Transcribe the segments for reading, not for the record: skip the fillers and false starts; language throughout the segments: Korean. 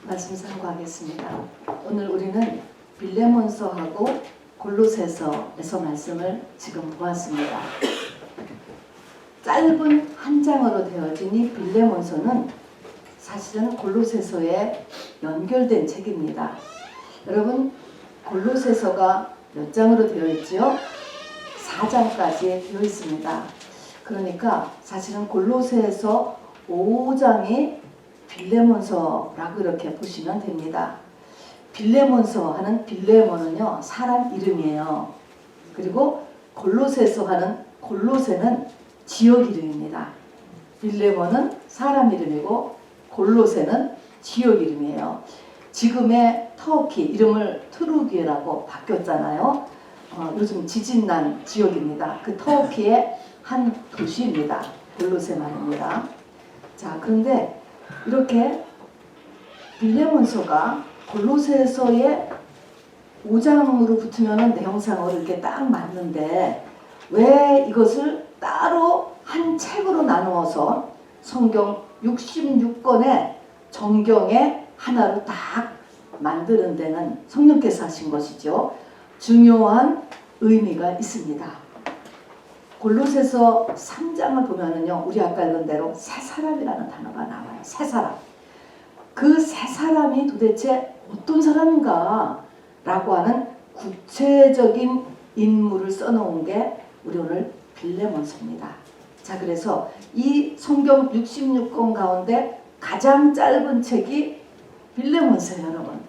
말씀 상고하겠습니다. 오늘 우리는 빌레몬서하고 골로새서에서 말씀을 지금 보았습니다. 짧은 한 장으로 되어진 이 빌레몬서는 사실은 골로새서에 연결된 책입니다. 여러분, 골로새서가 몇 장으로 되어 있지요? 4장까지 되어 있습니다. 그러니까 사실은 골로새서 5장이 빌레몬서라고 이렇게 보시면 됩니다. 빌레몬서 하는 빌레몬은요, 사람 이름이에요. 그리고 골로새서 하는 골로새는 지역 이름입니다. 빌레몬은 사람 이름이고 골로새는 지역 이름이에요. 지금의 터키 이름을 트루기에라고 바뀌었잖아요. 요즘 지진 난 지역입니다. 그 터키의 한 도시입니다. 골로새 말입니다. 자, 그런데 이렇게 빌레몬서가 골로새서의 5장으로 붙으면 내용상으로 이렇게 딱 맞는데 왜 이것을 따로 한 책으로 나누어서 성경 66권의 정경의 하나로 딱 만드는 데는 성령께서 하신 것이죠. 중요한 의미가 있습니다. 골로새서 3장을 보면은요, 우리 아까 읽은 대로 새 사람이라는 단어가 나와요. 새 사람. 그 새 사람이 도대체 어떤 사람인가 라고 하는 구체적인 인물을 써놓은 게 우리 오늘 빌레몬서입니다. 자, 그래서 이 성경 66권 가운데 가장 짧은 책이 빌레몬서예요, 여러분.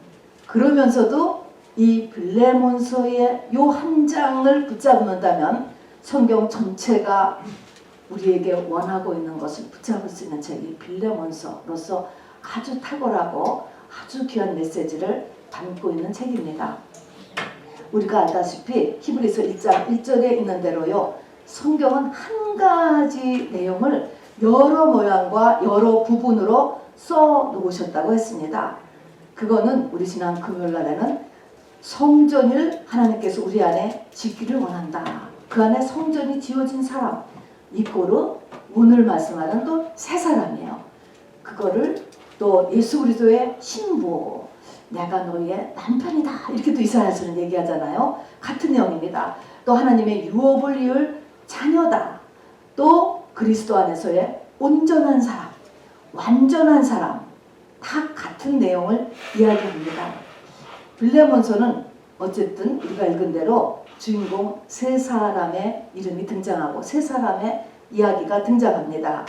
그러면서도 이 빌레몬서의 요 한 장을 붙잡는다면 성경 전체가 우리에게 원하고 있는 것을 붙잡을 수 있는 책이 빌레몬서로서 아주 탁월하고 아주 귀한 메시지를 담고 있는 책입니다. 우리가 알다시피 히브리서 1장 1절에 있는 대로요, 성경은 한 가지 내용을 여러 모양과 여러 부분으로 써 놓으셨다고 했습니다. 그거는 우리 지난 금요일날에는 성전을 하나님께서 우리 안에 짓기를 원한다. 그 안에 성전이 지어진 사람, 이꼬르 오늘 말씀하는 또 새 사람이에요. 그거를 또 예수 그리스도의 신부, 내가 너희의 남편이다, 이렇게 또 이사야서는 얘기하잖아요. 같은 내용입니다. 또 하나님의 유업을 이을 자녀다. 또 그리스도 안에서의 온전한 사람, 완전한 사람, 다 같은 내용을 이야기합니다. 빌레몬서는 어쨌든 우리가 읽은 대로 주인공 세 사람의 이름이 등장하고 세 사람의 이야기가 등장합니다.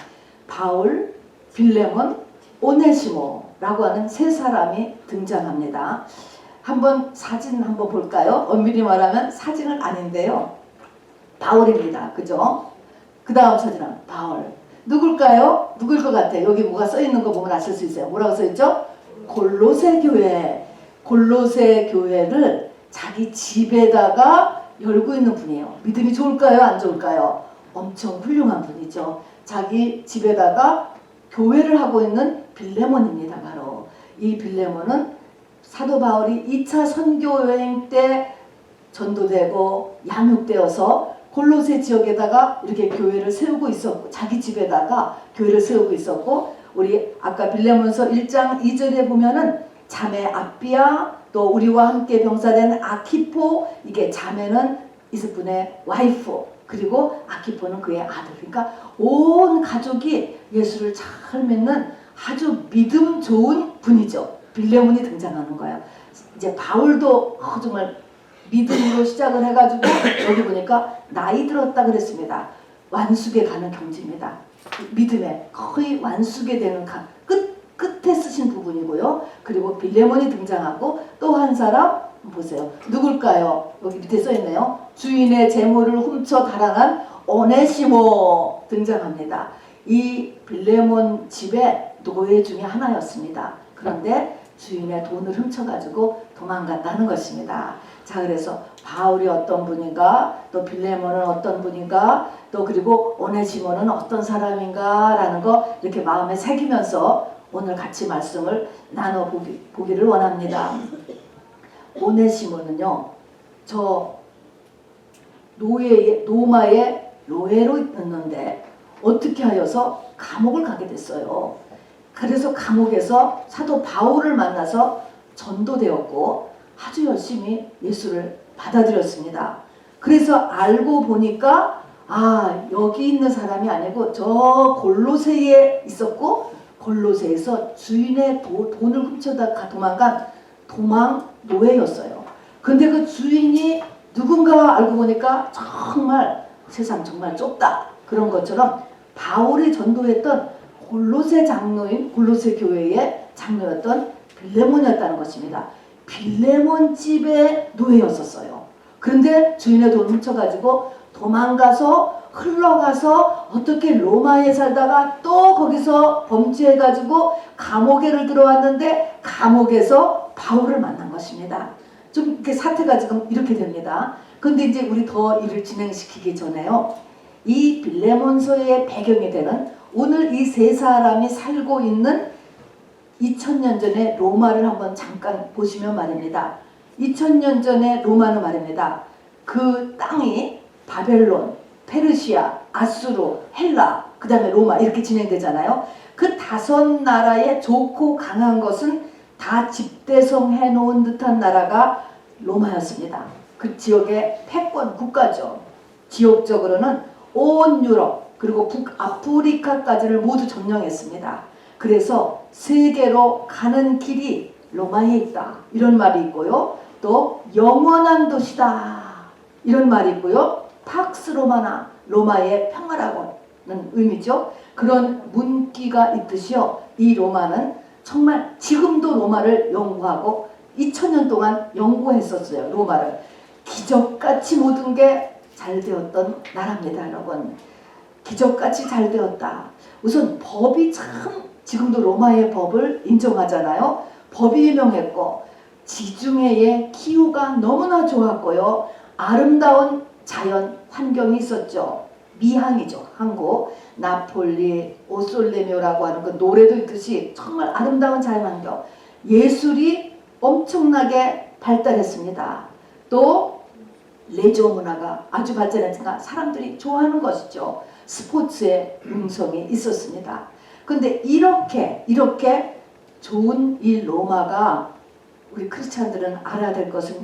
바울, 빌레몬, 오네시모라고 하는 세 사람이 등장합니다. 한번 사진 한번 볼까요? 엄밀히 말하면 사진은 아닌데요, 바울입니다. 그죠? 그 다음 사진은 바울. 누굴까요? 누굴 것 같아요? 여기 뭐가 써있는 거 보면 아실 수 있어요. 뭐라고 써있죠? 골로새 교회. 골로새 교회를 자기 집에다가 열고 있는 분이에요. 믿음이 좋을까요? 안 좋을까요? 엄청 훌륭한 분이죠. 자기 집에다가 교회를 하고 있는 빌레몬입니다. 바로 이 빌레몬은 사도 바울이 2차 선교 여행 때 전도되고 양육되어서 골로새 지역에다가 이렇게 교회를 세우고 있었고, 자기 집에다가 교회를 세우고 있었고, 우리 아까 빌레몬서 1장 2절에 보면은 자매 아비아, 또 우리와 함께 병사된 아키포, 이게 자매는 이스분의 와이프, 그리고 아키포는 그의 아들. 그러니까 온 가족이 예수를 잘 믿는 아주 믿음 좋은 분이죠. 빌레몬이 등장하는 거예요. 이제 바울도 정말 믿음으로 시작을 해가지고 여기 보니까 나이 들었다 그랬습니다. 완숙에 가는 경지입니다. 믿음에 거의 완숙에 되는 끝에 쓰신 부분이고요. 그리고 빌레몬이 등장하고 또 한 사람 보세요. 누굴까요? 여기 밑에 써있네요. 주인의 재물을 훔쳐 달아난 오네시모 등장합니다. 이 빌레몬 집의 노예 중에 하나였습니다. 그런데 주인의 돈을 훔쳐가지고 도망갔다는 것입니다. 자, 그래서 바울이 어떤 분인가, 또 빌레몬은 어떤 분인가, 또 그리고 오네시모는 어떤 사람인가 라는 거 이렇게 마음에 새기면서 오늘 같이 말씀을 나눠보기를 원합니다. 오네시모는요, 저 로마의 노예로 있는데 어떻게 하여서 감옥을 가게 됐어요. 그래서 감옥에서 사도 바울을 만나서 전도되었고 아주 열심히 예수를 받아들였습니다. 그래서 알고 보니까 여기 있는 사람이 아니고 저 골로새에 있었고 골로새에서 주인의 돈을 훔쳐다 도망간 도망 노예였어요. 근데 그 주인이 누군가 알고 보니까 정말 세상 정말 좁다 그런 것처럼 바울이 전도했던 골로새 장로인 골로새 교회의 장로였던 빌레몬이었다는 것입니다. 빌레몬 집의 노예였었어요. 그런데 주인의 돈을 훔쳐가지고 도망가서 흘러가서 어떻게 로마에 살다가 또 거기서 범죄해가지고 감옥에를 들어왔는데 감옥에서 바울을 만난 것입니다. 좀 이렇게 사태가 지금 이렇게 됩니다. 근데 이제 우리 더 일을 진행시키기 전에요. 이 빌레몬서의 배경이 되는 오늘 이 세 사람이 살고 있는 2000년 전의 로마를 한번 잠깐 보시면 말입니다. 2000년 전의 로마는 말입니다. 그 땅이 바벨론, 페르시아, 아수르, 헬라, 그 다음에 로마 이렇게 진행되잖아요. 그 5나라의 좋고 강한 것은 다 집대성 해놓은 듯한 나라가 로마였습니다. 그 지역의 패권 국가죠. 지역적으로는 온 유럽 그리고 북아프리카까지를 모두 점령했습니다. 그래서 세계로 가는 길이 로마에 있다 이런 말이 있고요. 또 영원한 도시다 이런 말이 있고요. 팍스 로마나 로마의 평화라고는 의미죠. 그런 문기가 있듯이요. 이 로마는 정말 지금도 로마를 연구하고 2000년 동안 연구했었어요. 로마를. 기적같이 모든 게 잘 되었던 나라입니다. 여러분. 기적같이 잘 되었다. 우선 법이 참 지금도 로마의 법을 인정하잖아요. 법이 유명했고 지중해의 기후가 너무나 좋았고요. 아름다운 자연 환경이 있었죠. 미항이죠. 항구. 나폴리, 오솔레묘라고 하는 그 노래도 있듯이 정말 아름다운 자연 환경. 예술이 엄청나게 발달했습니다. 또 레저 문화가 아주 발전했으니까 사람들이 좋아하는 것이죠. 스포츠의 융성이 있었습니다. 근데 이렇게 좋은 이 로마가 우리 크리스찬들은 알아야 될 것은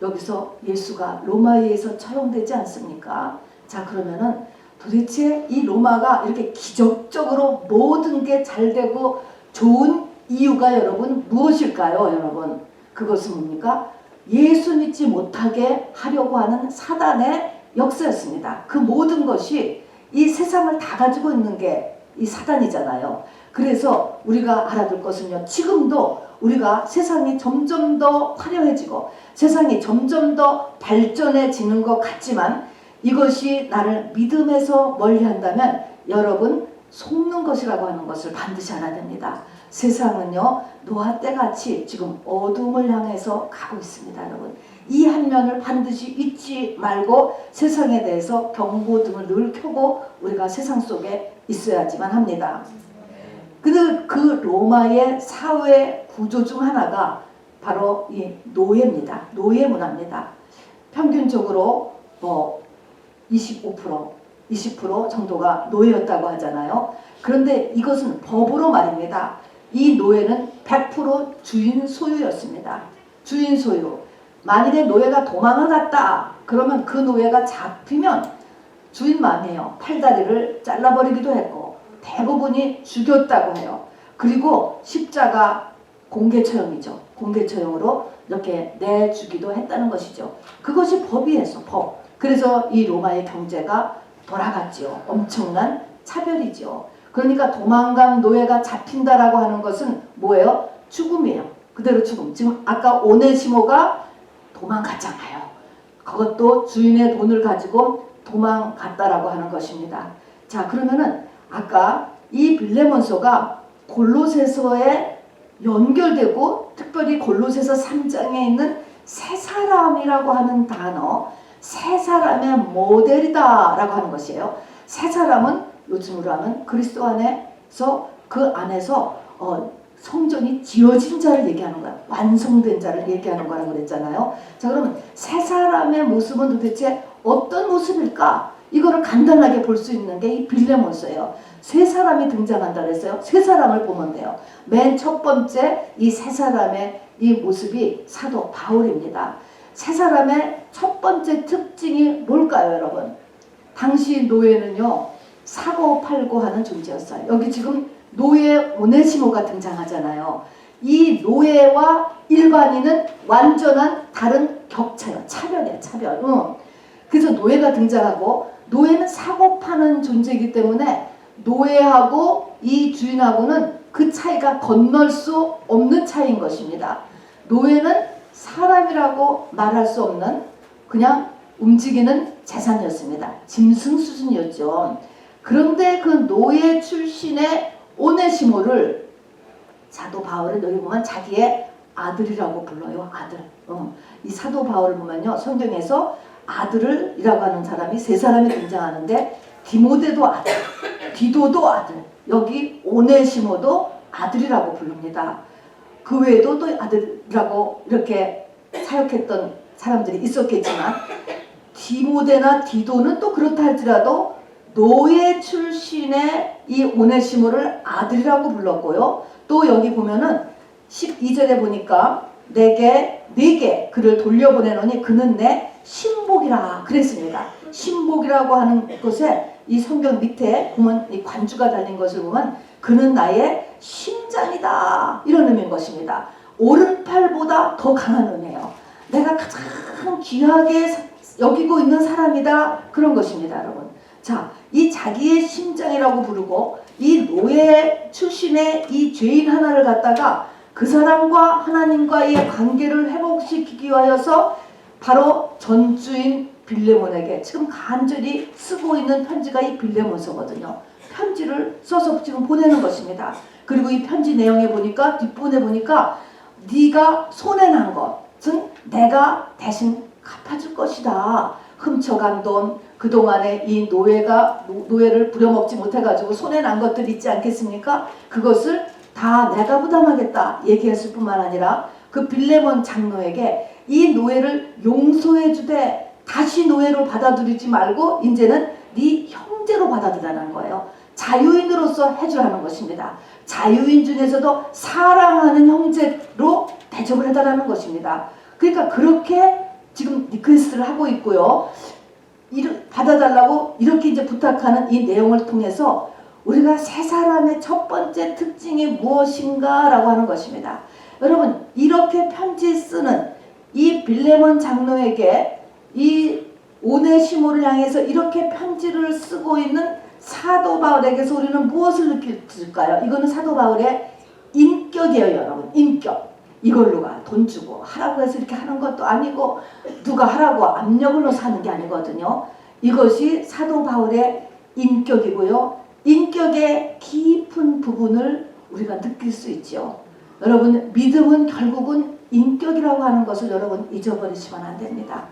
여기서 예수가 로마에 의해서 처형되지 않습니까? 자, 그러면은 도대체 이 로마가 이렇게 기적적으로 모든 게 잘 되고 좋은 이유가 여러분 무엇일까요? 여러분 그것은 뭡니까? 예수 믿지 못하게 하려고 하는 사단의 역사였습니다. 그 모든 것이 이 세상을 다 가지고 있는 게 이 사단이잖아요. 그래서 우리가 알아둘 것은요. 지금도 우리가 세상이 점점 더 화려해지고 세상이 점점 더 발전해지는 것 같지만 이것이 나를 믿음에서 멀리한다면 여러분 속는 것이라고 하는 것을 반드시 알아야 됩니다. 세상은요 노아 때같이 지금 어둠을 향해서 가고 있습니다. 여러분 이 한 면을 반드시 잊지 말고 세상에 대해서 경고등을 늘 켜고 우리가 세상 속에 있어야지만 합니다. 근데 그 로마의 사회 구조 중 하나가 바로 이 노예입니다. 노예 문화입니다. 평균적으로 25%, 20% 정도가 노예였다고 하잖아요. 그런데 이것은 법으로 말입니다. 이 노예는 100% 주인 소유였습니다. 주인 소유. 만일에 노예가 도망을 갔다 그러면 그 노예가 잡히면 주인 마음이에요. 팔다리를 잘라버리기도 했고 대부분이 죽였다고 해요. 그리고 십자가 공개처형이죠. 공개처형으로 이렇게 내주기도 했다는 것이죠. 그것이 법이에요. 법. 그래서 이 로마의 경제가 돌아갔죠. 엄청난 차별이죠. 그러니까 도망간 노예가 잡힌다라고 하는 것은 뭐예요? 죽음이에요. 그대로 죽음. 지금 아까 오네시모가 도망갔잖아요. 그것도 주인의 돈을 가지고 도망갔다라고 하는 것입니다. 자, 그러면은 아까 이 빌레몬서가 골로새서에 연결되고 특별히 골로새서 3장에 있는 세 사람이라고 하는 단어, 세 사람의 모델이다 라고 하는 것이에요. 세 사람은 요즘으로 하면 그리스도 안에서 그 안에서 성전이 지어진 자를 얘기하는 거야. 완성된 자를 얘기하는 거라고 그랬잖아요. 자, 그러면 세 사람의 모습은 도대체 어떤 모습일까? 이거를 간단하게 볼 수 있는 게 이 빌레몬서예요. 세 사람이 등장한다 그랬어요. 세 사람을 보면 돼요. 맨 첫 번째 이 세 사람의 이 모습이 사도 바울입니다. 세 사람의 첫 번째 특징이 뭘까요, 여러분? 당시 노예는요, 사고 팔고 하는 존재였어요. 여기 지금 노예 오네시모가 등장하잖아요. 이 노예와 일반인은 완전한 다른 격차예요. 차별이에요, 차별. 그래서 노예가 등장하고, 노예는 사고 파는 존재이기 때문에 노예하고 이 주인하고는 그 차이가 건널 수 없는 차이인 것입니다. 노예는 사람이라고 말할 수 없는 그냥 움직이는 재산이었습니다. 짐승 수준이었죠. 그런데 그 노예 출신의 오네시모를 사도 바울은 여기 보면 자기의 아들이라고 불러요. 아들. 이 사도 바울을 보면요, 성경에서 아들이라고 하는 사람이 세 사람이 등장하는데, 디모데도 아들, 디도도 아들, 여기 오네시모도 아들이라고 부릅니다. 그 외에도 또 아들이라고 이렇게 사역했던 사람들이 있었겠지만, 디모데나 디도는 또 그렇다 할지라도 노예 출신의 이 오네시모를 아들이라고 불렀고요. 또 여기 보면은 12절에 보니까 네게 그를 돌려보내노니 그는 내 신복이라 그랬습니다. 신복이라고 하는 것에 이 성경 밑에 보면 이 관주가 달린 것을 보면 그는 나의 심장이다, 이런 의미인 것입니다. 오른팔보다 더 강한 의미예요. 내가 가장 귀하게 여기고 있는 사람이다, 그런 것입니다, 여러분. 자, 이 자기의 심장이라고 부르고 이 노예 출신의 이 죄인 하나를 갖다가 그 사람과 하나님과의 관계를 회복시키기 위하여서 바로 전주인 빌레몬에게 지금 간절히 쓰고 있는 편지가 이 빌레몬서거든요. 편지를 써서 지금 보내는 것입니다. 그리고 이 편지 내용에 보니까, 뒷부분에 보니까 네가 손해난 것은 내가 대신 갚아줄 것이다. 훔쳐간 돈, 그동안에 이 노예를 부려먹지 못해가지고 손해난 것들 있지 않겠습니까? 그것을 다 내가 부담하겠다 얘기했을 뿐만 아니라 그 빌레몬 장로에게 이 노예를 용서해 주되 다시 노예로 받아들이지 말고 이제는 네 형제로 받아들이라는 거예요. 자유인으로서 해주라는 것입니다. 자유인 중에서도 사랑하는 형제로 대접을 해달라는 것입니다. 그러니까 그렇게 지금 리퀘스트를 하고 있고요. 받아달라고 이렇게 이제 부탁하는 이 내용을 통해서 우리가 세 사람의 첫 번째 특징이 무엇인가 라고 하는 것입니다. 여러분, 이렇게 편지 쓰는 이 빌레몬 장로에게 이 오네시모를 향해서 이렇게 편지를 쓰고 있는 사도 바울에게서 우리는 무엇을 느낄까요? 이거는 사도 바울의 인격이에요, 여러분. 인격. 이걸로가 돈 주고 하라고 해서 이렇게 하는 것도 아니고 누가 하라고 압력으로 사는 게 아니거든요. 이것이 사도 바울의 인격이고요. 인격의 깊은 부분을 우리가 느낄 수 있죠. 여러분, 믿음은 결국은 인격이라고 하는 것을 여러분 잊어버리시면 안 됩니다.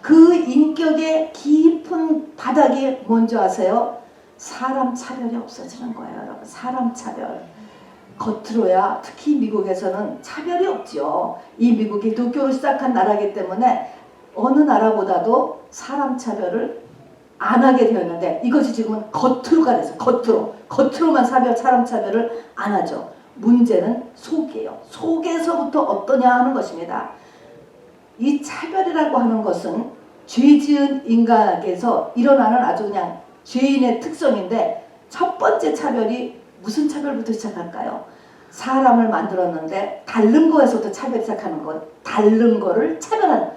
그 인격의 깊은 바닥이 뭔지 아세요? 사람 차별이 없어지는 거예요, 여러분. 사람 차별. 겉으로야 특히 미국에서는 차별이 없죠. 이 미국이 기독교로 시작한 나라이기 때문에 어느 나라보다도 사람 차별을 안 하게 되었는데, 이것이 지금은 겉으로가 돼서 겉으로만 사람 차별을 안 하죠. 문제는 속이에요. 속에서부터 어떠냐 하는 것입니다. 이 차별이라고 하는 것은 죄 지은 인간에게서 일어나는 아주 그냥 죄인의 특성인데, 첫 번째 차별이 무슨 차별부터 시작할까요? 사람을 만들었는데 다른 거에서부터 차별 시작하는 것. 다른 거를 차별하는,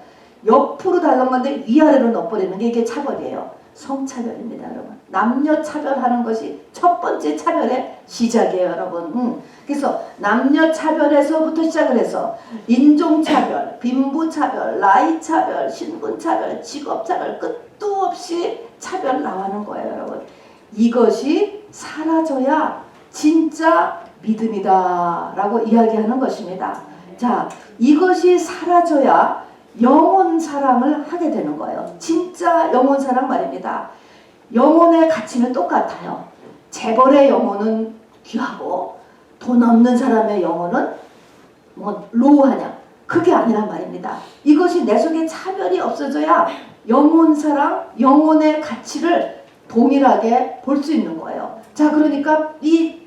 옆으로 다른 건데 위아래로 넣어버리는 게 이게 차별이에요. 성차별입니다, 여러분. 남녀 차별하는 것이 첫 번째 차별의 시작이에요, 여러분. 그래서 남녀 차별에서부터 시작을 해서 인종 차별, 빈부 차별, 나이 차별, 신분 차별, 직업 차별, 끝도 없이 차별 나오는 거예요, 여러분. 이것이 사라져야 진짜 믿음이다 라고 이야기하는 것입니다. 자, 이것이 사라져야 영혼 사랑을 하게 되는 거예요. 진짜 영혼 사랑 말입니다. 영혼의 가치는 똑같아요. 재벌의 영혼은 귀하고 돈 없는 사람의 영혼은 뭐 로우하냐, 그게 아니란 말입니다. 이것이 내 속에 차별이 없어져야 영혼 사랑, 영혼의 가치를 동일하게 볼 수 있는 거예요. 자, 그러니까 이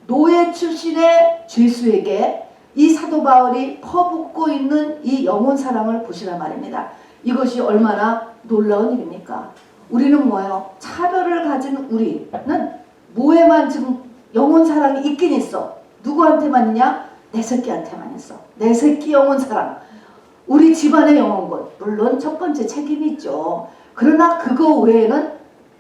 노예 출신의 죄수에게 이 사도 바울이 퍼붓고 있는 이 영혼 사랑을 보시란 말입니다. 이것이 얼마나 놀라운 일입니까? 우리는 뭐예요? 차별을 가진 우리는 뭐에만 지금 영혼 사랑이 있긴 있어. 누구한테만 있냐? 내 새끼한테만 있어. 내 새끼 영혼 사랑. 우리 집안의 영혼군. 물론 첫 번째 책임이 있죠. 그러나 그거 외에는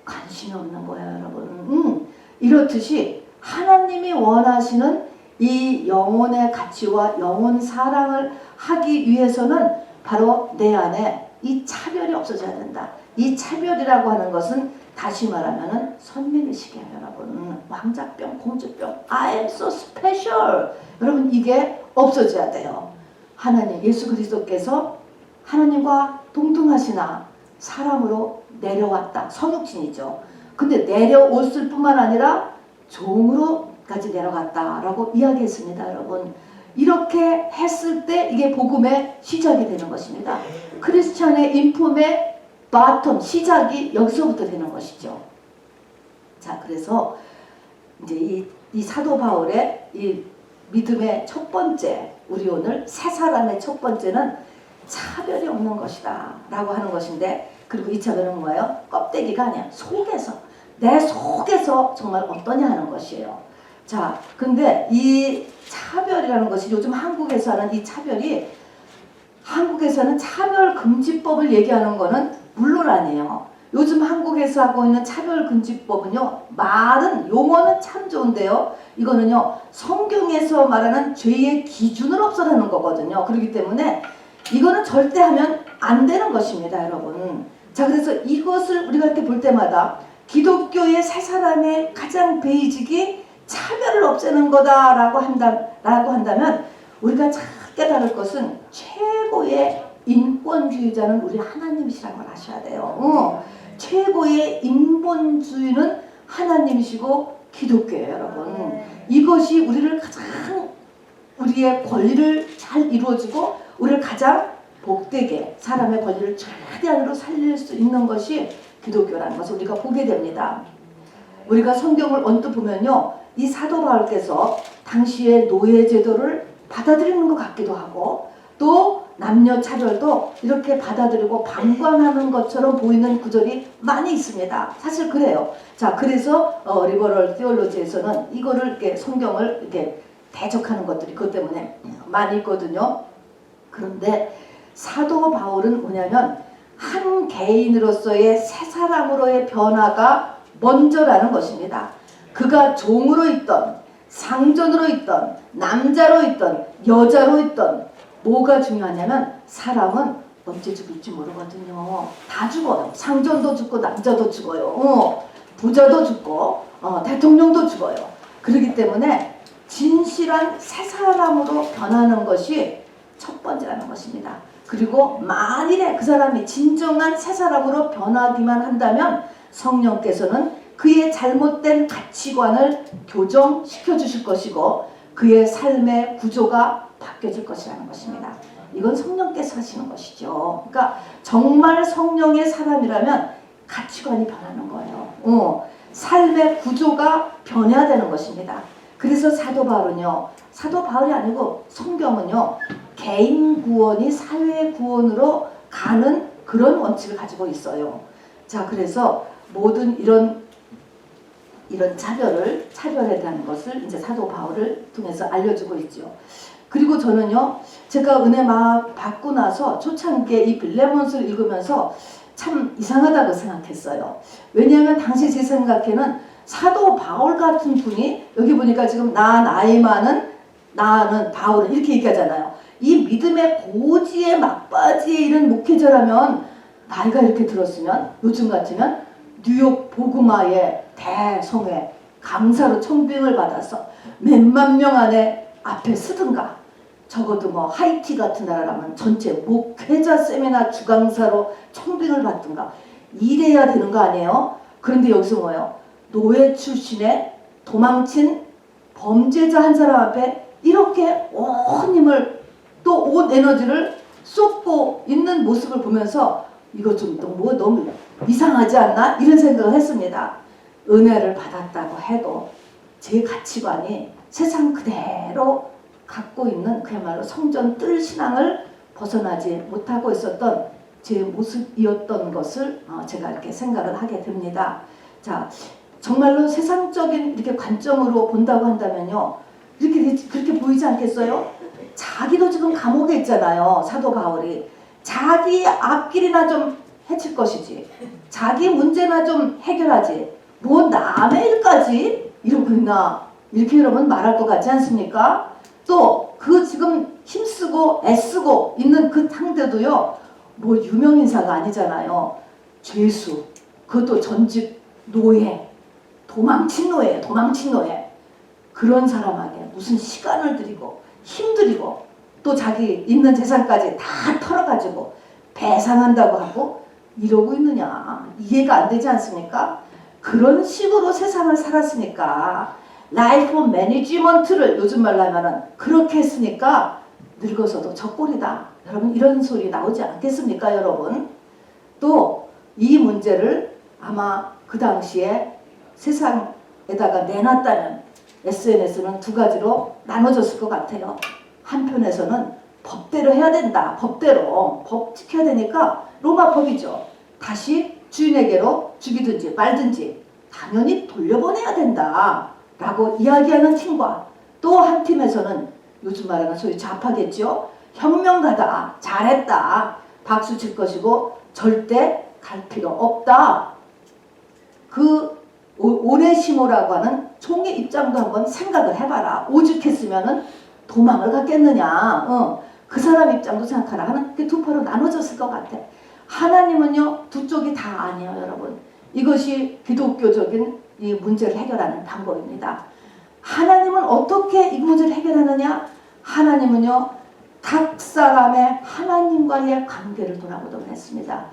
관심이 없는 거예요, 여러분. 이렇듯이 하나님이 원하시는 이 영혼의 가치와 영혼 사랑을 하기 위해서는 바로 내 안에 이 차별이 없어져야 된다. 이 차별이라고 하는 것은 다시 말하면 선민의식이에요, 여러분. 왕자병, 공주병, I am so special. 여러분, 이게 없어져야 돼요. 하나님, 예수 그리스도께서 하나님과 동등하시나 사람으로 내려왔다. 성육신이죠. 근데 내려왔을 뿐만 아니라 종으로까지 내려갔다라고 이야기했습니다, 여러분. 이렇게 했을 때 이게 복음의 시작이 되는 것입니다. 크리스찬의 인품의 바톤, 시작이 여기서부터 되는 것이죠. 자, 그래서 이제 이 사도 바울의 이 믿음의 첫 번째, 우리 오늘 새 사람의 첫 번째는 차별이 없는 것이다 라고 하는 것인데, 그리고 이 차별은 뭐예요? 껍데기가 아니야. 속에서, 내 속에서 정말 어떠냐 하는 것이에요. 자, 근데 이 차별이라는 것이 요즘 한국에서 하는 이 차별이, 한국에서는 차별금지법을 얘기하는 거는 물론 아니에요. 요즘 한국에서 하고 있는 차별금지법은요, 말은, 용어는 참 좋은데요, 이거는요 성경에서 말하는 죄의 기준을 없애는 거거든요. 그렇기 때문에 이거는 절대 하면 안 되는 것입니다, 여러분. 자, 그래서 이것을 우리가 이렇게 볼 때마다 기독교의 새 사람의 가장 베이직이 차별을 없애는 거다라고 한다면 우리가 잘 깨달을 것은 최고의 인권주의자는 우리 하나님이시라는 걸 아셔야 돼요. 최고의 인본주의는 하나님이시고 기독교예요, 여러분. 이것이 우리를 가장, 우리의 권리를 잘 이루어지고 우리를 가장 복되게 사람의 권리를 최대한으로 살릴 수 있는 것이 기독교라는 것을 우리가 보게 됩니다. 우리가 성경을 언뜻 보면요, 이 사도 바울께서 당시의 노예 제도를 받아들이는 것 같기도 하고, 또 남녀 차별도 이렇게 받아들이고 방관하는 것처럼 보이는 구절이 많이 있습니다. 사실 그래요. 자, 그래서 리버럴 티올로지에서는 이거를 이렇게 성경을 이렇게 대적하는 것들이 그것 때문에 많이 있거든요. 그런데 사도 바울은 뭐냐면 한 개인으로서의 새 사람으로의 변화가 먼저라는 것입니다. 그가 종으로 있던, 상전으로 있던, 남자로 있던, 여자로 있던, 뭐가 중요하냐면 사람은 언제 죽을지 모르거든요. 다 죽어요. 상전도 죽고 남자도 죽어요. 부자도 죽고 대통령도 죽어요. 그렇기 때문에 진실한 새 사람으로 변하는 것이 첫 번째라는 것입니다. 그리고 만일에 그 사람이 진정한 새 사람으로 변하기만 한다면 성령께서는 그의 잘못된 가치관을 교정시켜 주실 것이고 그의 삶의 구조가 바뀌어질 것이라는 것입니다. 이건 성령께서 하시는 것이죠. 그러니까 정말 성령의 사람이라면 가치관이 변하는 거예요. 삶의 구조가 변해야 되는 것입니다. 그래서 사도 바울은요, 사도 바울이 아니고 성경은요, 개인 구원이 사회 구원으로 가는 그런 원칙을 가지고 있어요. 자, 그래서 모든 이런 차별에 대한 것을 이제 사도 바울을 통해서 알려주고 있죠. 그리고 저는요, 제가 은혜 막 받고 나서 초창기에 이 빌레몬스를 읽으면서 참 이상하다고 생각했어요. 왜냐하면 당시 제 생각에는 사도 바울 같은 분이, 여기 보니까 지금 나이 많은, 나는 바울은 이렇게 얘기하잖아요. 이 믿음의 고지에 막바지에 이른 목회자라면 나이가 이렇게 들었으면, 요즘 같으면 뉴욕 보그마의 대성회 강사로 청빙을 받아서 몇만 명 안에 앞에 쓰든가, 적어도 뭐 하이티 같은 나라라면 전체 목회자 세미나 주강사로 청빙을 받든가 이래야 되는 거 아니에요? 그런데 여기서 뭐예요? 노예 출신의 도망친 범죄자 한 사람 앞에 이렇게 온 힘을, 또 온 에너지를 쏟고 있는 모습을 보면서 이거 좀 너무 이상하지 않나? 이런 생각을 했습니다. 은혜를 받았다고 해도 제 가치관이 세상 그대로 갖고 있는 그야말로 성전 뜰 신앙을 벗어나지 못하고 있었던 제 모습이었던 것을 제가 이렇게 생각을 하게 됩니다. 자, 정말로 세상적인 이렇게 관점으로 본다고 한다면요, 그렇게 보이지 않겠어요? 자기도 지금 감옥에 있잖아요. 사도 바울이 자기 앞길이나 좀 해칠 것이지, 자기 문제나 좀 해결하지, 뭐 남의 일까지 이러고 있나, 이렇게 여러분 말할 것 같지 않습니까? 또 그 지금 힘쓰고 애쓰고 있는 그 상대도요, 뭐 유명인사가 아니잖아요. 죄수, 그것도 전직 노예, 도망친 노예예요. 도망친 노예. 그런 사람에게 무슨 시간을 들이고 힘들이고 또 자기 있는 재산까지 다 털어가지고 배상한다고 하고 이러고 있느냐, 이해가 안 되지 않습니까? 그런 식으로 세상을 살았으니까, 라이프 매니지먼트를 요즘 말로 하면은 그렇게 했으니까 늙어서도 젖골이다. 여러분, 이런 소리 나오지 않겠습니까, 여러분? 또 이 문제를 아마 그 당시에 세상에다가 내놨다면 SNS는 두 가지로 나눠졌을 것 같아요. 한편에서는 법대로 해야 된다. 법대로 법 지켜야 되니까 로마 법이죠. 다시 주인에게로 죽이든지 말든지 당연히 돌려보내야 된다 라고 이야기하는 팀과, 또 한 팀에서는 요즘 말하는 소위 좌파겠죠. 혁명가다, 잘했다, 박수 칠 것이고 절대 갈 필요 없다. 그 오네시모라고 하는 총의 입장도 한번 생각을 해봐라. 오죽했으면은 도망을 갔겠느냐. 그 사람 입장도 생각하라 하는 그 두 파로 나눠졌을 것 같아. 하나님은요, 두 쪽이 다 아니에요, 여러분. 이것이 기독교적인 이 문제를 해결하는 방법입니다. 하나님은 어떻게 이 문제를 해결하느냐? 하나님은요, 각 사람의 하나님과의 관계를 돌아보도록 했습니다.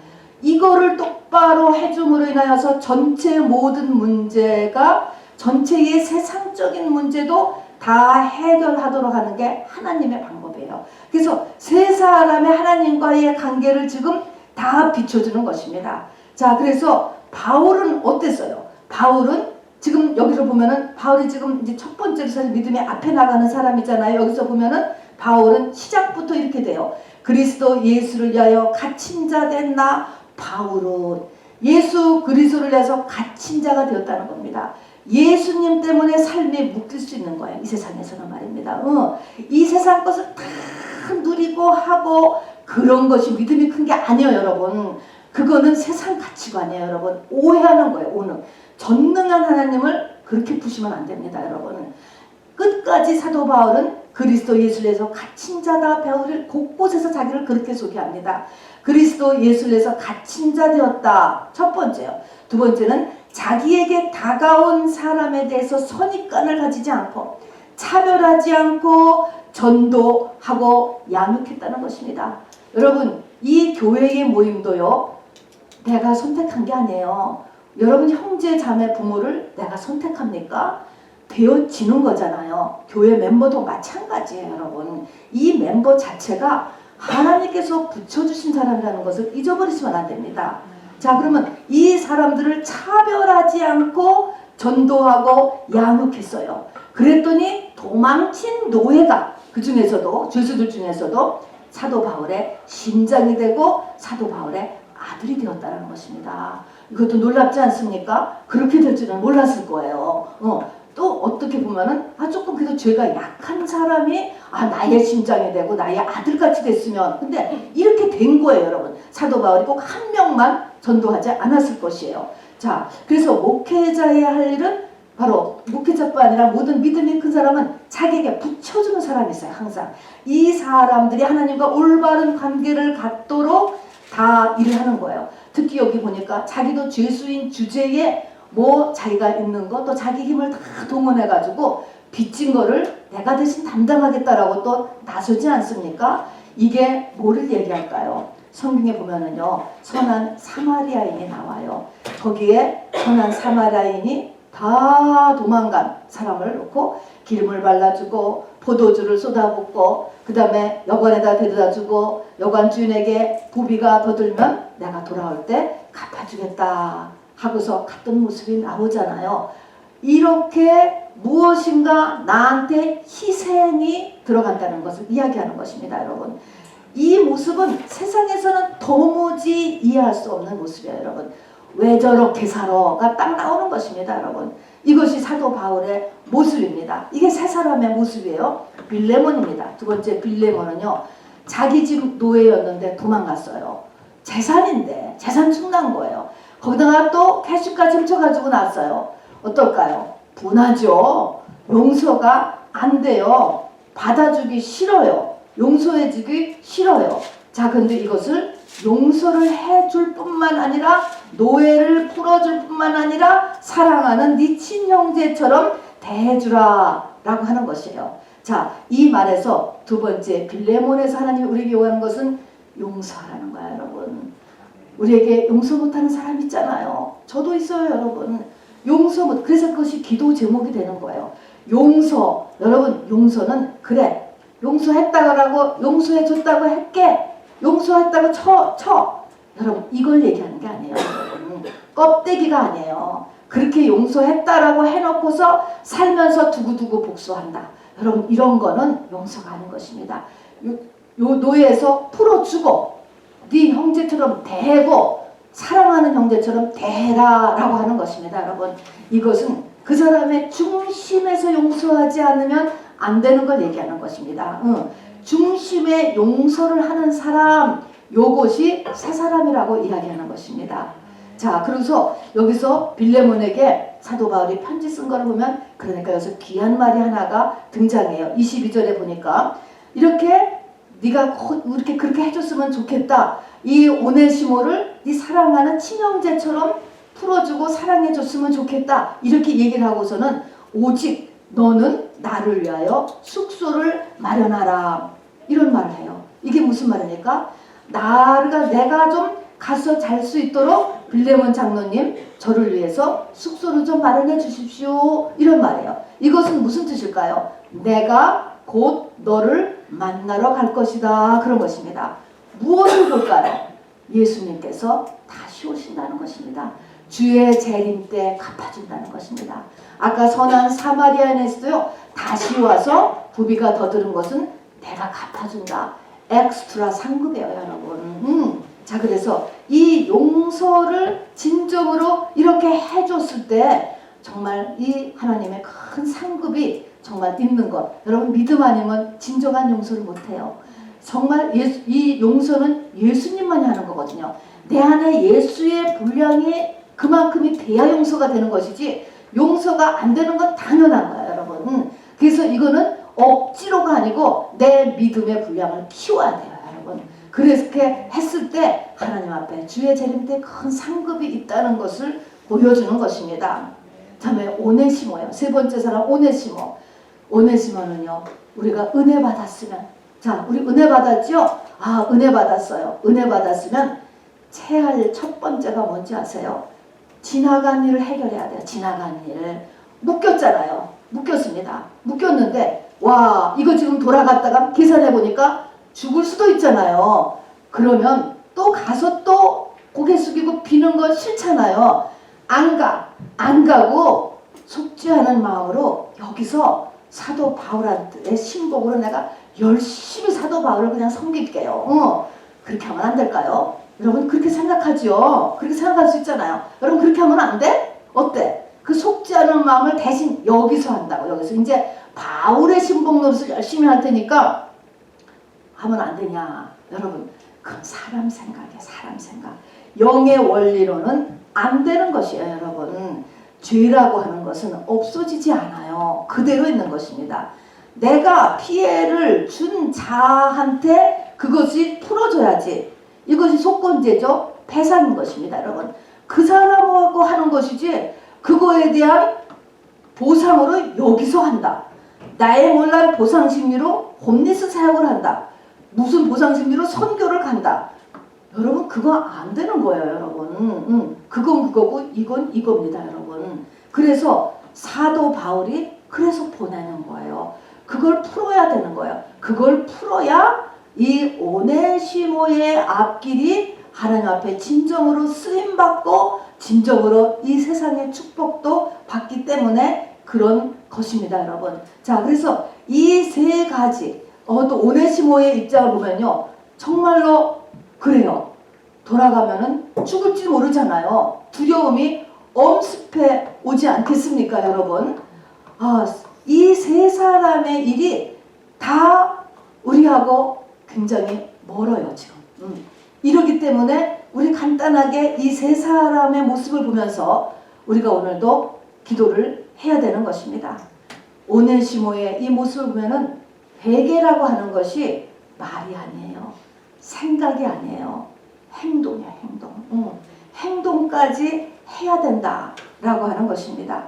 이거를 똑바로 해줌으로 인하여서 전체 모든 문제가, 전체의 세상적인 문제도 다 해결하도록 하는 게 하나님의 방법이에요. 그래서 세 사람의 하나님과의 관계를 지금 다 비춰주는 것입니다. 자, 그래서 바울은 어땠어요? 바울은 지금 여기서 보면은 바울이 지금 이제 첫 번째로 사실 믿음의 앞에 나가는 사람이잖아요. 여기서 보면은 바울은 시작부터 이렇게 돼요. 그리스도 예수를 위하여 갇힌 자 된 나 바울은, 예수 그리스도를 위해서 갇힌 자가 되었다는 겁니다. 예수님 때문에 삶이 묶일 수 있는 거예요. 이 세상에서는 말입니다. 이 세상 것을 다 누리고 하고 그런 것이 믿음이 큰 게 아니에요, 여러분. 그거는 세상 가치관이에요, 여러분. 오해하는 거예요, 오는. 전능한 하나님을 그렇게 푸시면 안 됩니다, 여러분. 끝까지 사도 바울은 그리스도 예수를 위해서 갇힌 자다 배우를 곳곳에서 자기를 그렇게 소개합니다. 그리스도 예수를 위해서 갇힌 자 되었다. 첫 번째요. 두 번째는 자기에게 다가온 사람에 대해서 선입관을 가지지 않고 차별하지 않고 전도하고 양육했다는 것입니다. 여러분, 이 교회의 모임도요, 내가 선택한 게 아니에요. 여러분 형제 자매 부모를 내가 선택합니까? 되어지는 거잖아요. 교회 멤버도 마찬가지예요, 여러분. 이 멤버 자체가 하나님께서 붙여주신 사람이라는 것을 잊어버리시면 안 됩니다. 자, 그러면 이 사람들을 차별하지 않고 전도하고 양육했어요. 그랬더니 도망친 노예가 그 중에서도, 죄수들 중에서도 사도 바울의 심장이 되고 사도 바울의 아들이 되었다는 것입니다. 이것도 놀랍지 않습니까? 그렇게 될 줄은 몰랐을 거예요. 또 어떻게 보면은 조금 그래도 죄가 약한 사람이 나의 심장이 되고 나의 아들같이 됐으면, 근데 이렇게 된 거예요, 여러분. 사도 바울이 꼭 한 명만 전도하지 않았을 것이에요. 자, 그래서 목회자의 할 일은 바로 목회자뿐 아니라 모든 믿음이 큰 사람은 자기에게 붙여주는 사람이 있어요, 항상. 이 사람들이 하나님과 올바른 관계를 갖도록 다 일을 하는 거예요. 특히 여기 보니까 자기도 죄수인 주제에 뭐 자기가 있는 거 또 자기 힘을 다 동원해가지고 빚진 거를 내가 대신 담당하겠다라고 또 나서지 않습니까? 이게 뭐를 얘기할까요? 성경에 보면은요, 선한 사마리아인이 나와요. 거기에 선한 사마리아인이 다 도망간 사람을 놓고 기름을 발라주고 포도주를 쏟아붓고 그 다음에 여관에다 데려다주고 여관 주인에게 부비가 더 들면 내가 돌아올 때 갚아주겠다 하고서 갔던 모습이 나오잖아요. 이렇게 무엇인가 나한테 희생이 들어간다는 것을 이야기하는 것입니다, 여러분. 이 모습은 세상에서는 도무지 이해할 수 없는 모습이에요, 여러분. 왜 저렇게 살아가 딱 나오는 것입니다, 여러분. 이것이 사도 바울의 모습입니다. 이게 세 사람의 모습이에요. 빌레몬입니다. 두 번째 빌레몬은요, 자기 집 노예였는데 도망갔어요. 재산인데 재산 충난 거예요. 거기다가 또 캐시까지 훔쳐가지고 났어요. 어떨까요? 분하죠. 용서가 안 돼요. 받아주기 싫어요. 용서해주기 싫어요. 자, 근데 이것을 용서를 해줄 뿐만 아니라 노예를 풀어줄 뿐만 아니라 사랑하는 네 친형제처럼 대해주라 라고 하는 것이에요. 자, 이 말에서 두 번째 빌레몬에서 하나님이 우리에게 요구하는 것은 용서하라는 거야, 여러분. 우리에게 용서 못하는 사람 있잖아요. 저도 있어요, 여러분. 용서 못, 그래서 그것이 기도 제목이 되는 거예요. 용서, 여러분, 용서는 그래, 용서했다고 용서해줬다고 할게, 용서했다고 쳐. 여러분, 이걸 얘기하는 게 아니에요, 여러분. 껍데기가 아니에요. 그렇게 용서했다라고 해놓고서 살면서 두고두고 복수한다. 여러분, 이런 거는 용서가 아닌 것입니다. 요 노예에서 풀어주고 네 형제처럼 대고 사랑하는 형제처럼 대해라 라고 하는 것입니다, 여러분. 이것은 그 사람의 중심에서 용서하지 않으면 안 되는 걸 얘기하는 것입니다. 중심에 용서를 하는 사람, 요것이 세 사람이라고 이야기하는 것입니다. 자, 그래서 여기서 빌레몬에게 사도 바울이 편지 쓴 걸 보면, 그러니까 여기서 귀한 말이 하나가 등장해요. 22절에 보니까 이렇게 네가 이렇게 그렇게 해줬으면 좋겠다. 이 오네시모를 네 사랑하는 친형제처럼 풀어주고 사랑해줬으면 좋겠다. 이렇게 얘기를 하고서는 오직 너는 나를 위하여 숙소를 마련하라. 이런 말을 해요. 이게 무슨 말입니까? 내가 좀 가서 잘 수 있도록 빌레몬 장로님 저를 위해서 숙소를 좀 마련해 주십시오. 이런 말이에요. 이것은 무슨 뜻일까요? 내가 곧 너를 만나러 갈 것이다. 그런 것입니다. 무엇을 볼까요? 예수님께서 다시 오신다는 것입니다. 주의 재림 때 갚아준다는 것입니다. 아까 선한 사마리아인에서도요, 다시 와서 부비가 더 들은 것은 내가 갚아준다. 엑스트라 상급이에요, 여러분. 자, 그래서 이 용서를 진정으로 이렇게 해줬을 때 정말 이 하나님의 큰 상급이 정말 있는 것. 여러분, 믿음 아니면 진정한 용서를 못해요. 정말 이 용서는 예수님만이 하는 거거든요. 내 안에 예수의 분량이 그만큼이 돼야 용서가 되는 것이지, 용서가 안 되는 건 당연한 거예요, 여러분. 그래서 이거는 억지로가 아니고 내 믿음의 분량을 키워야 돼요, 여러분. 그렇게 했을 때 하나님 앞에 주의 재림 때 큰 상급이 있다는 것을 보여주는 것입니다. 다음에 오네시모예요. 세 번째 사람 오네시모. 오네시모는요, 우리가 은혜 받았으면, 자, 우리 은혜 받았죠? 아, 은혜 받았어요. 은혜 받았으면 해야 첫 번째가 뭔지 아세요? 지나간 일을 해결해야 돼요. 지나간 일. 묶였잖아요. 묶였습니다. 묶였는데 와, 이거 지금 돌아갔다가 계산해 보니까 죽을 수도 있잖아요. 그러면 또 가서 또 고개 숙이고 비는 건 싫잖아요. 안 가고 속죄하는 마음으로 여기서 사도 바울한테 신복으로 내가 열심히 사도 바울을 그냥 섬길게요. 그렇게 하면 안 될까요? 여러분, 그렇게 생각하죠? 그렇게 생각할 수 있잖아요. 여러분, 그렇게 하면 안 돼? 어때? 그 속죄하는 마음을 대신 여기서 한다고. 여기서 이제 바울의 신복 노릇을 열심히 할 테니까 하면 안 되냐? 여러분, 그건 사람 생각이에요. 사람 생각. 영의 원리로는 안 되는 것이에요, 여러분. 죄라고 하는 것은 없어지지 않아요. 그대로 있는 것입니다. 내가 피해를 준 자한테 그것이 풀어줘야지. 이것이 속건제죠. 배상인 것입니다, 여러분. 그 사람하고 하는 것이지 그거에 대한 보상으로 여기서 한다. 나의 몰란 보상심리로 홈리스 사역을 한다. 무슨 보상심리로 선교를 간다. 여러분, 그거 안 되는 거예요, 여러분. 그건 그거고 이건 이겁니다, 여러분. 그래서 사도 바울이 그래서 보내는 거예요. 그걸 풀어야 되는 거예요. 그걸 풀어야 이 오네시모의 앞길이 하나님 앞에 진정으로 쓰임받고 진정으로 이 세상의 축복도 받기 때문에 그런 것입니다, 여러분. 자, 그래서 이 세 가지, 또 오네시모의 입장을 보면요, 정말로 그래요. 돌아가면은 죽을지 모르잖아요. 두려움이 엄습해 오지 않겠습니까, 여러분? 이 세 사람의 일이 다 우리하고 굉장히 멀어요, 지금. 이러기 때문에 우리 간단하게 이 세 사람의 모습을 보면서 우리가 오늘도 기도를 해야 되는 것입니다. 오네시모의 이 모습을 보면은 회개라고 하는 것이 말이 아니에요. 생각이 아니에요. 행동이야, 행동. 행동까지 해야 된다라고 하는 것입니다.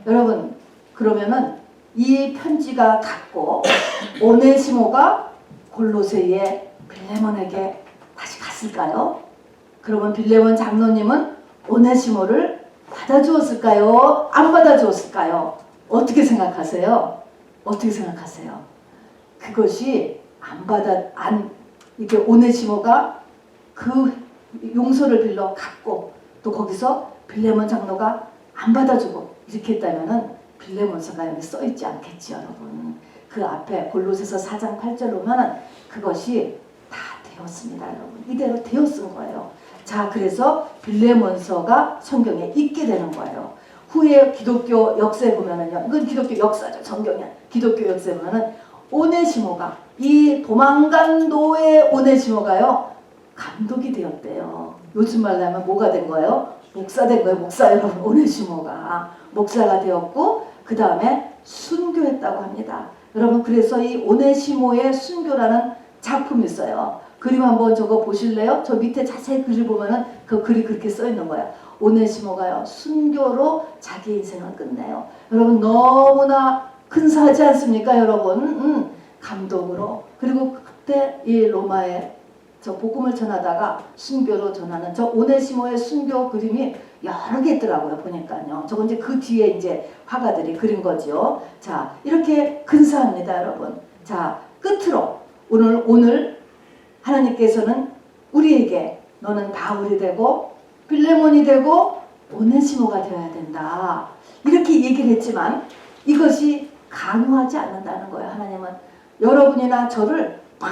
여러분, 그러면은 이 편지가 갔고 오네시모가 골로새의 빌레몬에게 다시 갔을까요? 그러면 빌레몬 장로님은 오네시모를 받아주었을까요? 안 받아주었을까요? 어떻게 생각하세요? 어떻게 생각하세요? 그것이 이렇게 오네시모가 그 용서를 빌러 갔고 또 거기서 빌레몬 장로가 안 받아주고 이렇게 했다면은 빌레몬서가 여기 써있지 않겠지, 여러분. 그 앞에 골로새서 4장 8절 보면은 그것이 다 되었습니다, 여러분. 이대로 되었은 거예요. 자, 그래서 빌레몬서가 성경에 있게 되는 거예요. 후에 기독교 역사에 보면은요, 이건 기독교 역사죠, 성경이. 기독교 역사에 보면은 오네시모가, 이 도망간 노예 오네시모가요, 감독이 되었대요. 요즘 말로 하면 뭐가 된 거예요? 목사 된 거예요, 목사. 여러분, 오네시모가 목사가 되었고 그 다음에 순교했다고 합니다. 여러분, 그래서 이 오네시모의 순교라는 작품이 있어요. 그림 한번 저거 보실래요? 저 밑에 자세히 글을 보면은 그 글이 그렇게 써 있는 거예요. 오네시모가요, 순교로 자기 인생을 끝내요. 여러분, 너무나 근사하지 않습니까, 여러분? 감동으로. 그리고 그때 이 로마에 저 복음을 전하다가 순교로 전하는 저 오네시모의 순교 그림이 여러 개 있더라고요, 보니까요. 저건 이제 그 뒤에 이제 화가들이 그린 거죠. 자, 이렇게 근사합니다, 여러분. 자, 끝으로 오늘 하나님께서는 우리에게 너는 바울이 되고 빌레몬이 되고 오네시모가 되어야 된다, 이렇게 얘기를 했지만 이것이 강요하지 않는다는 거예요. 하나님은 여러분이나 저를 막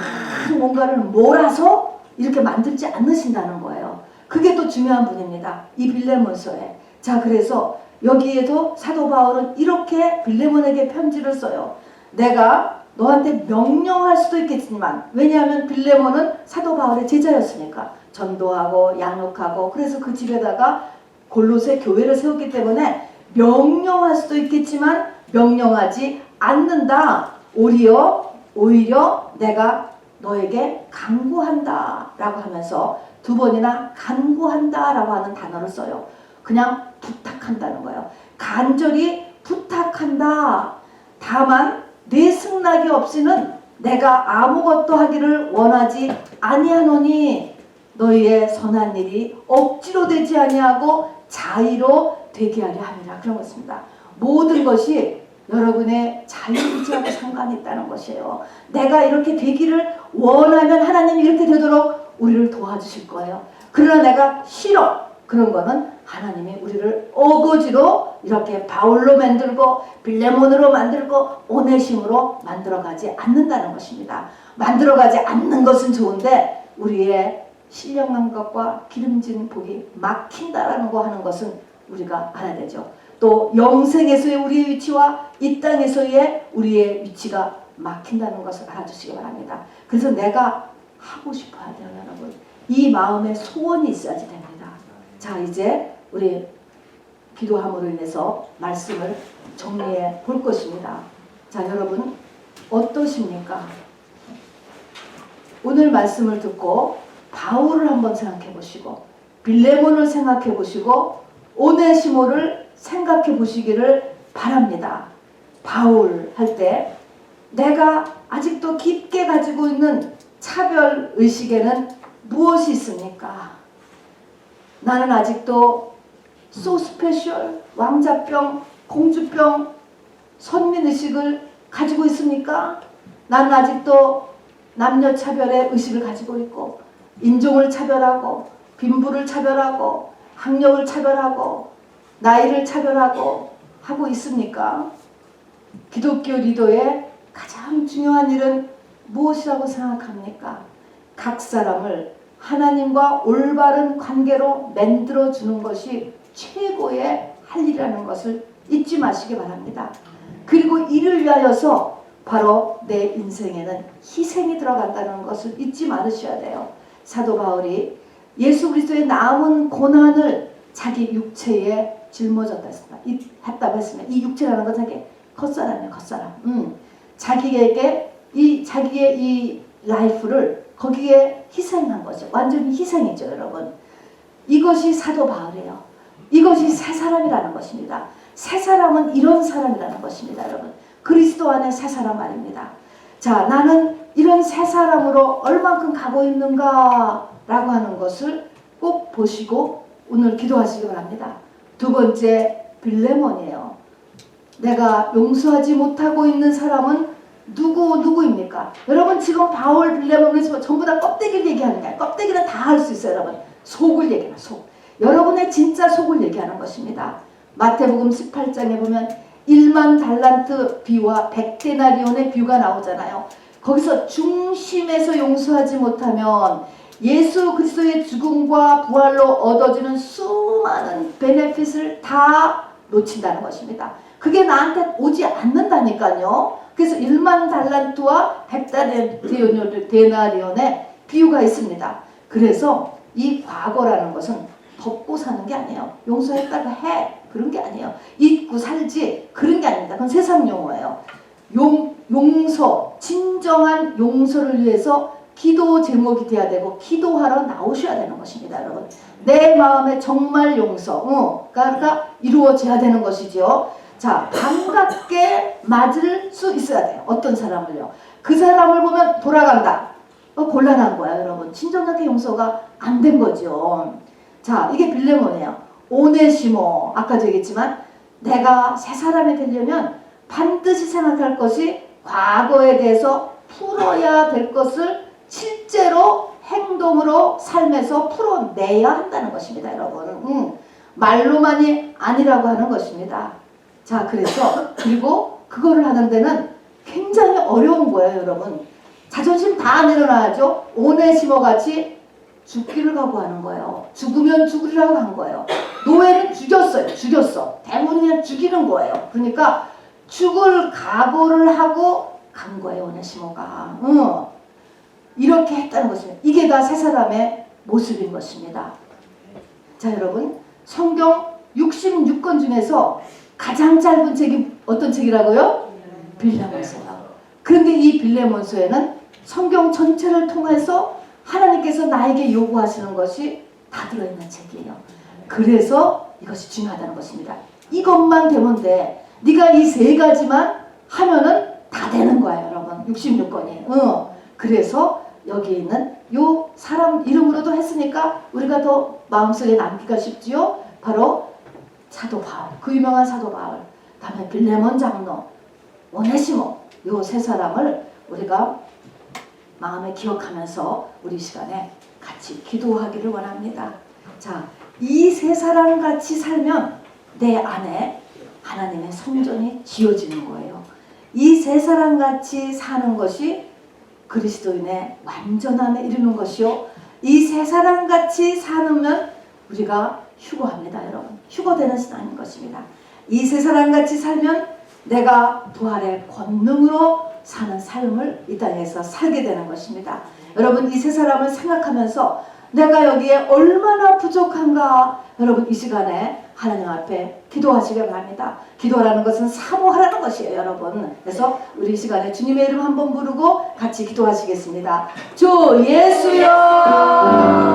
뭔가를 몰아서 이렇게 만들지 않으신다는 거예요. 그게 또 중요한 분입니다, 이 빌레몬서에. 자, 그래서 여기에도 사도 바울은 이렇게 빌레몬에게 편지를 써요. 내가 너한테 명령할 수도 있겠지만, 왜냐하면 빌레몬은 사도 바울의 제자였으니까 전도하고 양육하고, 그래서 그 집에다가 골로새 교회를 세웠기 때문에 명령할 수도 있겠지만 명령하지 않는다. 오히려 내가 너에게 간구한다 라고 하면서 두 번이나 간구한다 라고 하는 단어를 써요. 그냥 부탁한다는 거예요. 간절히 부탁한다. 다만 내 승낙이 없이는 내가 아무것도 하기를 원하지 아니하노니 너희의 선한 일이 억지로 되지 아니하고 자의로 되게 하려 함이라. 그런 것입니다. 모든 것이 여러분의 자유의지하고 상관이 있다는 것이에요. 내가 이렇게 되기를 원하면 하나님이 이렇게 되도록 우리를 도와주실 거예요. 그러나 내가 싫어, 그런 거는 하나님이 우리를 어거지로 이렇게 바울로 만들고 빌레몬으로 만들고 오네심으로 만들어가지 않는다는 것입니다. 만들어가지 않는 것은 좋은데 우리의 신령한 것과 기름진 복이 막힌다라는 거 하는 것은 우리가 알아야 되죠. 또 영생에서의 우리의 위치와 이 땅에서의 우리의 위치가 막힌다는 것을 알아주시기 바랍니다. 그래서 내가 하고 싶어야 돼요, 여러분. 이 마음에 소원이 있어야지 됩니다. 자, 이제 우리 기도함으로 인해서 말씀을 정리해 볼 것입니다. 자, 여러분 어떠십니까? 오늘 말씀을 듣고 바울을 한번 생각해 보시고 빌레몬을 생각해 보시고 오네시모를 생각해 보시기를 바랍니다. 바울 할 때 내가 아직도 깊게 가지고 있는 차별 의식에는 무엇이 있습니까? 나는 아직도 so special, 왕자병, 공주병, 선민의식을 가지고 있습니까? 나는 아직도 남녀 차별의 의식을 가지고 있고 인종을 차별하고 빈부를 차별하고 학력을 차별하고 나이를 차별하고 하고 있습니까? 기독교 리더의 가장 중요한 일은 무엇이라고 생각합니까? 각 사람을 하나님과 올바른 관계로 만들어주는 것이 최고의 할 일이라는 것을 잊지 마시기 바랍니다. 그리고 이를 위하여서 바로 내 인생에는 희생이 들어간다는 것을 잊지 말으셔야 돼요. 사도 바울이 예수 그리스도의 남은 고난을 자기 육체에 짊어졌다 했습니다. 이 육체라는 건 자기 겉사람이에요. 겉사람. 자기에게 자기의 이 라이프를 거기에 희생한 거죠. 완전히 희생이죠, 여러분. 이것이 사도 바울이에요. 이것이 새 사람이라는 것입니다. 새 사람은 이런 사람이라는 것입니다, 여러분. 그리스도 안에 새 사람 말입니다. 자, 나는 이런 새 사람으로 얼만큼 가고 있는가 라고 하는 것을 꼭 보시고 오늘 기도하시기 바랍니다. 두 번째, 빌레몬이에요. 내가 용서하지 못하고 있는 사람은 누구입니까? 여러분, 지금 바울, 빌레몬에서 전부 다 껍데기를 얘기하는 거예요. 껍데기는 다 할 수 있어요, 여러분. 속을 얘기하는 속. 여러분의 진짜 속을 얘기하는 것입니다. 마태복음 18장에 보면 1만 달란트 비유와 100데나리온의 비유가 나오잖아요. 거기서 중심에서 용서하지 못하면 예수 그리스도의 죽음과 부활로 얻어지는 수많은 베네핏을 다 놓친다는 것입니다. 그게 나한테 오지 않는다니까요. 그래서 1만 달란트와 100데나리온의 비유가 있습니다. 그래서 이 과거라는 것은 덮고 사는 게 아니에요. 용서했다가 해. 그런 게 아니에요. 잊고 살지. 그런 게 아닙니다. 그건 세상 용어예요. 용서, 진정한 용서를 위해서 기도 제목이 돼야 되고 기도하러 나오셔야 되는 것입니다, 여러분. 내 마음에 정말 용서가 이루어져야 되는 것이죠. 자, 반갑게 맞을 수 있어야 돼요. 어떤 사람을요. 그 사람을 보면 돌아간다. 곤란한 거야, 여러분. 진정하게 용서가 안 된 거죠. 자, 이게 빌레몬이에요. 오네시모, 아까도 얘기했지만 내가 새 사람이 되려면 반드시 생각할 것이 과거에 대해서 풀어야 될 것을 실제로 행동으로 삶에서 풀어내야 한다는 것입니다, 여러분. 말로만이 아니라고 하는 것입니다. 자, 그리고 그거를 하는 데는 굉장히 어려운 거예요, 여러분. 자존심 다 내려놔야죠. 오네시모 같이 죽기를 각오하는 거예요. 죽으면 죽으리라고 한 거예요. 노예는 죽였어. 대부분 그냥 죽이는 거예요. 그러니까 죽을 각오를 하고 간 거예요, 오네시모가. 이렇게 했다는 것입니다. 이게 다 새 사람의 모습인 것입니다. 자, 여러분, 성경 66권 중에서 가장 짧은 책이 어떤 책이라고요? 빌레몬서요. 그런데 이 빌레몬서에는 성경 전체를 통해서 하나님께서 나에게 요구하시는 것이 다 들어있는 책이에요. 그래서 이것이 중요하다는 것입니다. 이것만 되면 돼. 네가 이 세 가지만 하면은 다 되는 거예요, 여러분. 66권이. 그래서 여기 있는 요 사람 이름으로도 했으니까 우리가 더 마음속에 남기가 쉽지요. 바로 사도 바울, 그 유명한 사도 바울, 다음에 빌레몬 장로, 오네시모, 요 세 사람을 우리가 마음에 기억하면서 우리 시간에 같이 기도하기를 원합니다. 자, 이 세 사람 같이 살면 내 안에 하나님의 성전이 지어지는 거예요. 이 세 사람 같이 사는 것이 그리스도인의 완전함에 이르는 것이요. 이 세 사람 같이 사면 우리가 휴거합니다, 여러분. 휴거되는 신앙인 것입니다. 이 세 사람 같이 살면 내가 부활의 권능으로 사는 삶을 이 땅에서 살게 되는 것입니다. 여러분, 이 세 사람을 생각하면서 내가 여기에 얼마나 부족한가, 여러분 이 시간에 하나님 앞에 기도하시기 바랍니다. 기도라는 것은 사모하라는 것이에요, 여러분. 그래서 우리 이 시간에 주님의 이름 한번 부르고 같이 기도하시겠습니다. 주 예수여.